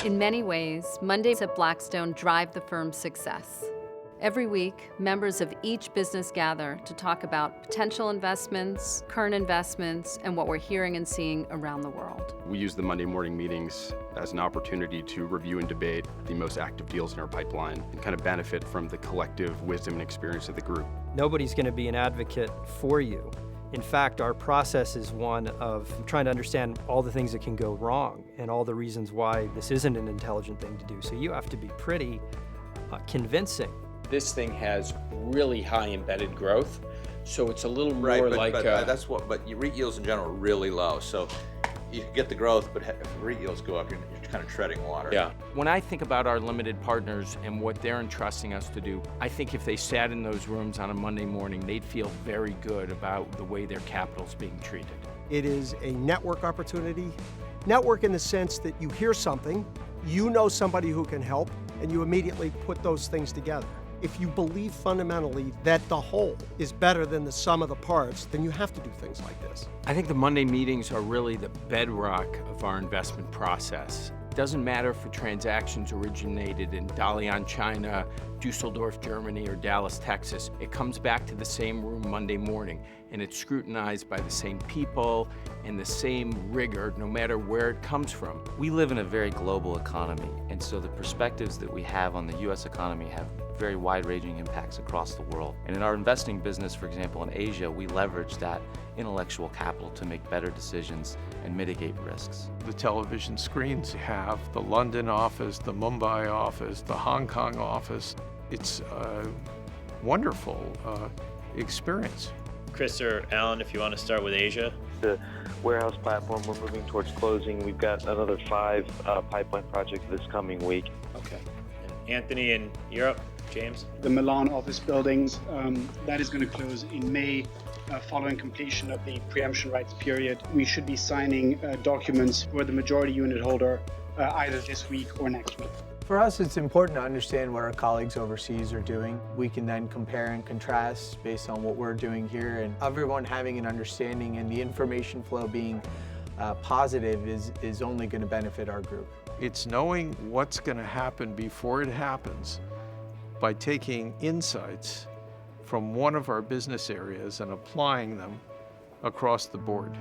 In many ways, Mondays at Blackstone drive the firm's success. Every week, members of each business gather to talk about potential investments, current investments, and what we're hearing and seeing around the world. We use the Monday morning meetings as an opportunity to review and debate the most active deals in our pipeline and kind of benefit from the collective wisdom and experience of the group. Nobody's going to be an advocate for you. In fact, our process is one of trying to understand all the things that can go wrong and all the reasons why this isn't an intelligent thing to do. So you have to be pretty convincing. This thing has really high embedded growth, so it's a little more but REIT yields in general are really low. So you can get the growth, but if REIT yields go up, you're kind of treading water. Yeah. When I think about our limited partners and what they're entrusting us to do, I think if they sat in those rooms on a Monday morning, they'd feel very good about the way their capital's being treated. It is a network opportunity. Network in the sense that you hear something, you know somebody who can help, and you immediately put those things together. If you believe fundamentally that the whole is better than the sum of the parts, then you have to do things like this. I think the Monday meetings are really the bedrock of our investment process. It doesn't matter if a transaction's originated in Dalian, China, Dusseldorf, Germany, or Dallas, Texas. It comes back to the same room Monday morning, and it's scrutinized by the same people and the same rigor, no matter where it comes from. We live in a very global economy, and so the perspectives that we have on the U.S. economy have very wide-ranging impacts across the world. And in our investing business, for example, in Asia, we leverage that intellectual capital to make better decisions and mitigate risks. The television screens have the London office, the Mumbai office, the Hong Kong office. It's a wonderful experience. Chris or Alan, if you want to start with Asia. The warehouse platform, we're moving towards closing. We've got another 5 pipeline projects this coming week. Okay. And Anthony in Europe, James? The Milan office buildings, that is going to close in May. Following completion of the preemption rights period, we should be signing documents for the majority unit holder either this week or next week. For us, it's important to understand what our colleagues overseas are doing. We can then compare and contrast based on what we're doing here, and everyone having an understanding and the information flow being positive is only going to benefit our group. It's knowing what's going to happen before it happens by taking insights from one of our business areas and applying them across the board.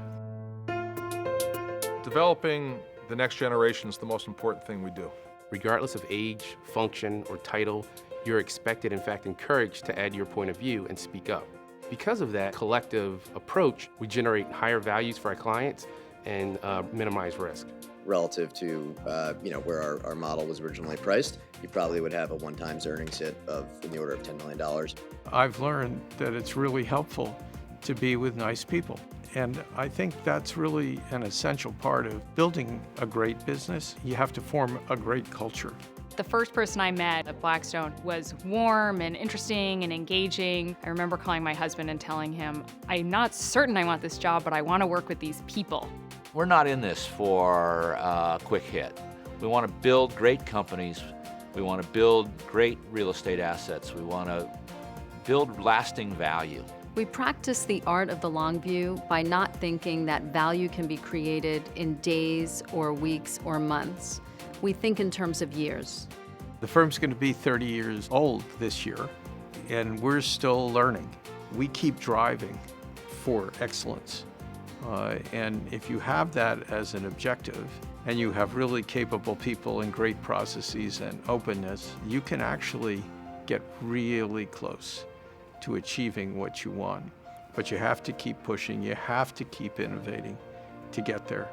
Developing the next generation is the most important thing we do. Regardless of age, function, or title, you're expected, in fact, encouraged to add your point of view and speak up. Because of that collective approach, we generate higher values for our clients and minimize risk. Relative to where our model was originally priced, you probably would have a one-time earnings hit of in the order of $10 million. I've learned that it's really helpful to be with nice people. And I think that's really an essential part of building a great business. You have to form a great culture. The first person I met at Blackstone was warm and interesting and engaging. I remember calling my husband and telling him, I'm not certain I want this job, but I want to work with these people. We're not in this for a quick hit. We want to build great companies. We want to build great real estate assets. We want to build lasting value. We practice the art of the long view by not thinking that value can be created in days or weeks or months. We think in terms of years. The firm's going to be 30 years old this year, and we're still learning. We keep driving for excellence. And if you have that as an objective, and you have really capable people and great processes and openness, you can actually get really close to achieving what you want. But you have to keep pushing, you have to keep innovating to get there.